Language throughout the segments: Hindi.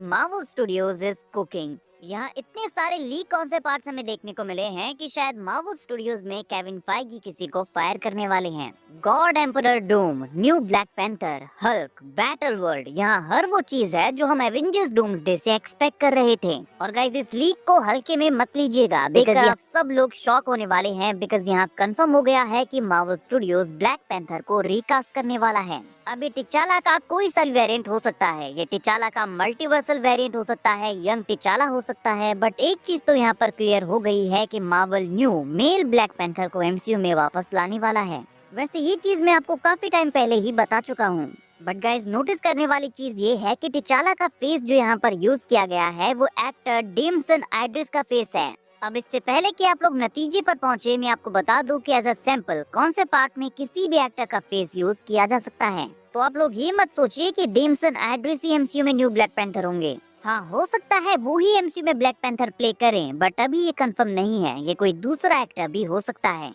Marvel studios is cooking. यहाँ इतने सारे लीक कौन से पार्ट्स हमें देखने को मिले हैं कि शायद मार्वल स्टूडियोज में केविन फाइगी किसी को फायर करने वाले हैं। God emperor Doom, new black panther, Hulk, battle world, यहाँ हर वो चीज है जो हम एवेंजर्स डूम्सडे से एक्सपेक्ट कर रहे थे। और गाइस, इस लीक को हल्के में मत लीजिएगा बिकॉज आप सब लोग शॉक होने वाले हैं बिकॉज यहाँ कंफर्म हो गया है कि मार्वल स्टूडियोज ब्लैक पैंथर को रिकास्ट करने वाला है। अब ये टिचाला का कोई सा वेरिएंट हो सकता है, ये टिचाला का मल्टीवर्सल वेरिएंट हो सकता है, यंग टिचाला हो सकता है, बट एक चीज तो यहाँ पर क्लियर हो गई है कि Marvel new male Black Panther को एमसीयू में वापस लाने वाला है। वैसे ये चीज मैं आपको काफी टाइम पहले ही बता चुका हूँ, बट गाइज नोटिस करने वाली चीज ये है कि टिचाला का फेस जो यहाँ पर यूज किया गया है वो एक्टर डेमसन आइड्रिस का फेस है। अब इससे पहले कि आप लोग नतीजे पर पहुंचे, मैं आपको बता दूं कि एज अ सैंपल कौन से पार्ट में किसी भी एक्टर का फेस यूज किया जा सकता है। तो आप लोग ये मत सोचिए कि डेमसन आइड्रिस ही एमसीयू में न्यू ब्लैक पैंथर होंगे। हाँ, हो सकता है वो ही एमसीयू में ब्लैक पैंथर प्ले करें, बट अभी ये कंफर्म नहीं है, ये कोई दूसरा एक्टर भी हो सकता है।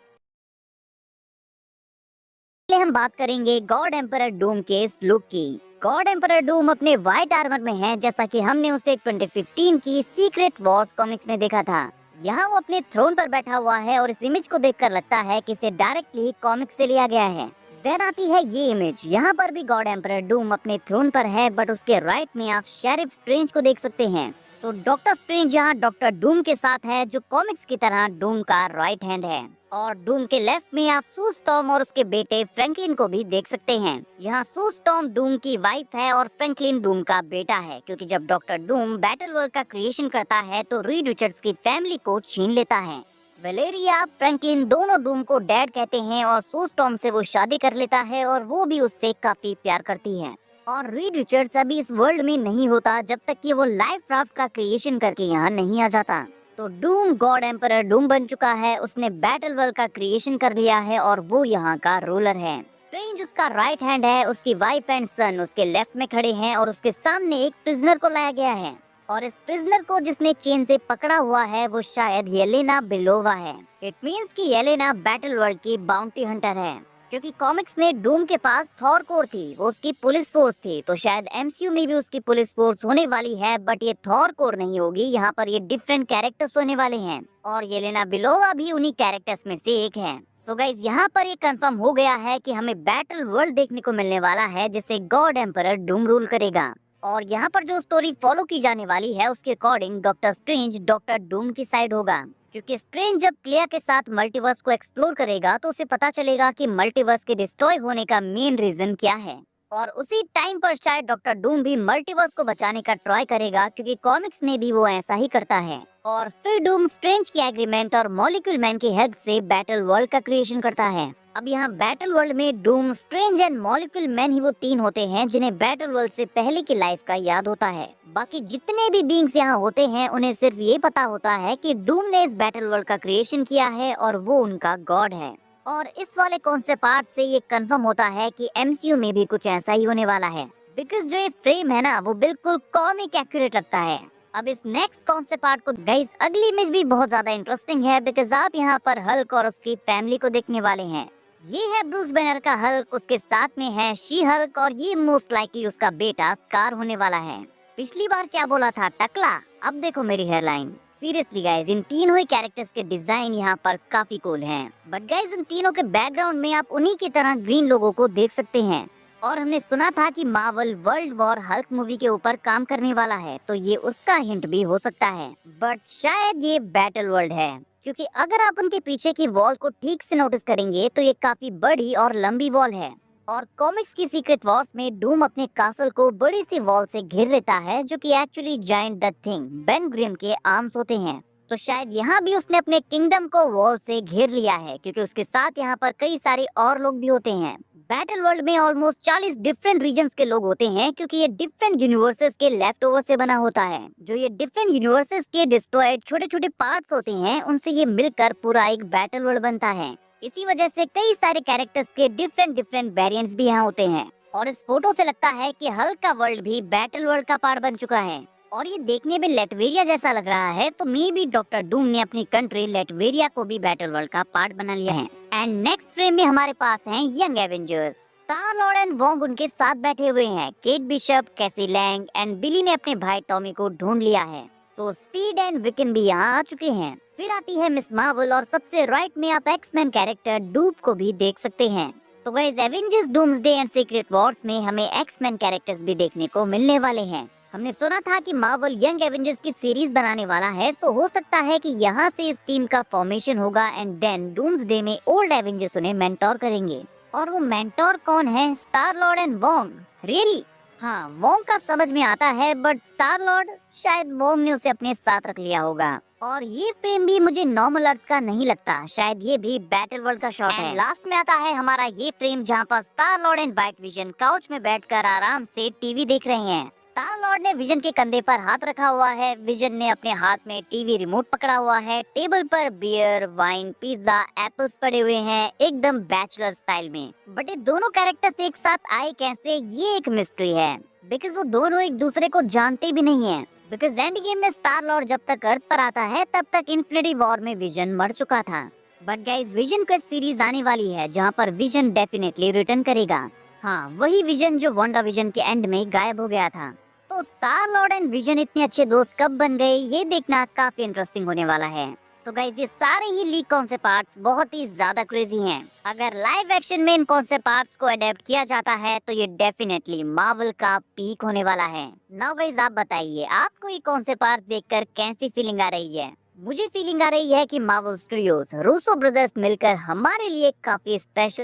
पहले हम बात करेंगे गॉड एम्परर डूम के इस लुक की। गॉड एम्परर डूम अपने व्हाइट आर्मर में है, जैसा कि हमने उसे 2015 की सीक्रेट वॉर्स कॉमिक्स में देखा था। यहाँ वो अपने थ्रोन पर बैठा हुआ है और इस इमेज को देखकर लगता है कि इसे डायरेक्टली कॉमिक्स से लिया गया है। देन आती है ये इमेज, यहाँ पर भी गॉड एम्परर डूम अपने थ्रोन पर है, बट उसके राइट में आप शेरिफ स्ट्रेंज को देख सकते हैं। तो डॉक्टर स्ट्रेंज यहाँ डॉक्टर डूम के साथ है, जो कॉमिक्स की तरह डूम का राइट हैंड है। और डूम के लेफ्ट में आप सू स्टॉर्म और उसके बेटे फ्रैंकलिन को भी देख सकते हैं। यहाँ सू स्टॉर्म डूम की वाइफ है और फ्रैंकलिन डूम का बेटा है, क्योंकि जब डॉक्टर डूम बैटल वर्ल्ड का क्रिएशन करता है तो रीड रिचर्ड्स की फैमिली को छीन लेता है। वेलेरिया, फ्रैंकलिन दोनों डूम को डैड कहते हैं और सू स्टॉर्म से वो शादी कर लेता है और वो भी उससे काफी प्यार करती है। और रीड रिचर्ड्स अभी इस वर्ल्ड में नहीं होता जब तक कि वो लाइफ राफ्ट का क्रिएशन करके यहाँ नहीं आ जाता। तो डूम गॉड एम्परर डूम बन चुका है, उसने बैटल वर्ल्ड का क्रिएशन कर लिया है और वो यहाँ का रूलर है। स्ट्रेंज उसका राइट हैंड है, उसकी वाइफ एंड सन उसके लेफ्ट में खड़े हैं और उसके सामने एक प्रिजनर को लाया गया है। और इस प्रिजनर को जिसने चेन से पकड़ा हुआ है वो शायद येलेना बेलोवा है। इट मींस कि येलेना बैटल वर्ल्ड की बाउंटी हंटर है, क्योंकि कॉमिक्स में डूम के पास थॉर कोर थी, वो उसकी पुलिस फोर्स थी, तो शायद एमसीयू में भी उसकी पुलिस फोर्स होने वाली है, बट ये थॉर कोर नहीं होगी, यहाँ पर ये डिफरेंट कैरेक्टर्स होने वाले हैं और येलेना बिलोवा भी उन्हीं कैरेक्टर्स में से एक है। सो गाइस, यहाँ पर ये कंफर्म हो गया है कि हमें बैटल वर्ल्ड देखने को मिलने वाला है जिसे गॉड एम्परर डूम रूल करेगा। और यहाँ पर जो स्टोरी फॉलो की जाने वाली है उसके according doctor strange doctor Doom की साइड होगा, क्योंकि स्ट्रेंज जब क्लिया के साथ मल्टीवर्स को एक्सप्लोर करेगा तो उसे पता चलेगा कि मल्टीवर्स के डिस्ट्रॉय होने का मेन रीजन क्या है। और उसी टाइम पर शायद डॉक्टर डूम भी मल्टीवर्स को बचाने का ट्राई करेगा, क्योंकि कॉमिक्स में भी वो ऐसा ही करता है। और फिर डूम स्ट्रेंज की एग्रीमेंट और मॉलिक्यूल मैन की हेल्प से बैटल वर्ल्ड का क्रिएशन करता है। अब यहाँ बैटल वर्ल्ड में Doom, Strange and Molecule Man ही वो तीन होते हैं जिन्हें बैटल वर्ल्ड से पहले की लाइफ का याद होता है। बाकी जितने भी बींग्स यहाँ होते हैं उन्हें सिर्फ ये पता होता है कि डूम ने इस बैटल वर्ल्ड का क्रिएशन किया है और वो उनका गॉड है। और इस वाले कॉन्सेप्ट पार्ट से ये कंफर्म होता है कि एमसीयू में भी कुछ ऐसा ही होने वाला है, बिकॉज जो ये फ्रेम है ना वो बिल्कुल कॉमिक एक्यूरेट लगता है। अब इस नेक्स्ट कॉन्सेप्ट पार्ट को गाइस, अगली इमेज भी बहुत ज्यादा इंटरेस्टिंग है, बिकॉज आप यहाँ पर हल्क और उसकी फैमिली को देखने वाले हैं। ये है ब्रूस बैनर का हल्क, उसके साथ में है शी हल्क और ये मोस्ट लाइकली उसका बेटा स्कार होने वाला है। पिछली बार क्या बोला था, टकला, अब देखो मेरी हेयरलाइन। सीरियसली गाइज, इन तीनों ही कैरेक्टर्स के डिजाइन यहाँ पर काफी कूल हैं। बट गाइज, इन तीनों के बैकग्राउंड में आप उन्हीं की तरह ग्रीन लोगों को देख सकते हैं। और हमने सुना था कि Marvel world war Hulk movie के ऊपर काम करने वाला है, तो ये उसका हिंट भी हो सकता है, बट शायद ये बैटल वर्ल्ड है, क्योंकि अगर आप उनके पीछे की वॉल को ठीक से नोटिस करेंगे तो ये काफी बड़ी और लंबी वॉल है। और कॉमिक्स की सीक्रेट वॉर्स में डूम अपने कासल को बड़ी सी वॉल से घेर लेता है, जो कि actually giant the thing Ben Grimm के आर्म्स होते हैं। तो शायद यहाँ भी उसने अपने किंगडम को वॉल से घेर लिया है, क्योंकि उसके साथ यहाँ पर कई सारे और लोग भी होते हैं। बैटल वर्ल्ड में ऑलमोस्ट 40 डिफरेंट रीजन्स के लोग होते हैं, क्योंकि ये डिफरेंट यूनिवर्सेस के लेफ्ट ओवर से बना होता है। जो ये डिफरेंट यूनिवर्सेस के डिस्ट्रॉयड छोटे छोटे पार्ट्स होते हैं, उनसे ये मिलकर पूरा एक बैटल वर्ल्ड बनता है। इसी वजह से कई सारे कैरेक्टर्स के डिफरेंट डिफरेंट वेरिएंट्स भी यहाँ होते हैं। और इस फोटो से लगता है कि हल्क का वर्ल्ड भी बैटल वर्ल्ड का पार्ट बन चुका है और ये देखने में लेटवेरिया जैसा लग रहा है, तो मे बी डॉक्टर डूम ने अपनी कंट्री लेटवेरिया को भी बैटल वर्ल्ड का पार्ट बना लिया है। एंड नेक्स्ट फ्रेम में हमारे पास हैं young Avengers. Star Lord and Wong उनके साथ बैठे हुए हैं। केट बिशप, कैसी लैंग एंड बिली ने अपने भाई टॉमी को ढूंढ लिया है, तो स्पीड एंड विकन भी यहाँ आ चुके हैं। फिर आती है मिस मार्वल और सबसे राइट में आप एक्समैन कैरेक्टर डूब को भी देख सकते हैं। तो guys Avengers doomsday and secret Wars में हमें एक्समैन कैरेक्टर्स भी देखने को मिलने वाले हैं। हमने सुना था कि मार्वल यंग एवेंजर्स की सीरीज बनाने वाला है, तो हो सकता है कि यहाँ से इस टीम का फॉर्मेशन होगा एंड देन डूम्सडे में ओल्ड एवेंजर्स उन्हें मेंटोर करेंगे। और वो मेंटोर कौन है? Star Lord and Wong. Really? हाँ, वोंग का समझ में आता है, बट स्टार लॉर्ड शायद वोंग ने उसे अपने साथ रख लिया होगा। और ये फ्रेम भी मुझे नॉर्मल अर्थ का नहीं लगता, शायद ये भी बैटल वर्ल्ड का शॉट है। लास्ट में आता है हमारा ये फ्रेम जहाँ पर star Lord and white vision couch में बैठकर आराम से टीवी देख रहे हैं। स्टार लॉर्ड ने विजन के कंधे पर हाथ रखा हुआ है, विजन ने अपने हाथ में टीवी रिमोट पकड़ा हुआ है, टेबल पर बियर, वाइन, पिज्जा, एप्पल्स पड़े हुए हैं, एकदम बैचलर स्टाइल में। बट ये दोनों कैरेक्टर्स एक साथ आए कैसे, ये एक मिस्ट्री है, बिकॉज वो दोनों एक दूसरे को जानते भी नहीं है। बिकॉज एंड गेम में स्टार लॉर्ड जब तक अर्थ पर आता है तब तक इन्फिनिटी वॉर में विजन मर चुका था। But guys vision quest series आने वाली है जहाँ पर विजन डेफिनेटली रिटर्न करेगा। हाँ, वही विजन जो वांडा विजन के एंड में गायब हो गया था। तो स्टार लॉर्ड एंड विजन इतने अच्छे दोस्त कब बन गए, ये देखना काफी इंटरेस्टिंग होने वाला है। तो गाइस ये सारे ही लीक कॉन्सेप्ट आर्ट्स बहुत ही ज्यादा क्रेजी हैं। अगर लाइव एक्शन में इन कॉन्सेप्ट आर्ट्स को अडेप्ट किया जाता है तो ये डेफिनेटली मार्वल का पीक होने वाला है। नाउ गाइस आप बताइए, आपको ये कॉन्सेप्ट आर्ट्स देखकर कैसी फीलिंग आ रही है? मुझे फीलिंग आ रही है कि मार्वल स्टूडियोज रूसो ब्रदर्स मिलकर हमारे लिए काफी स्पेशल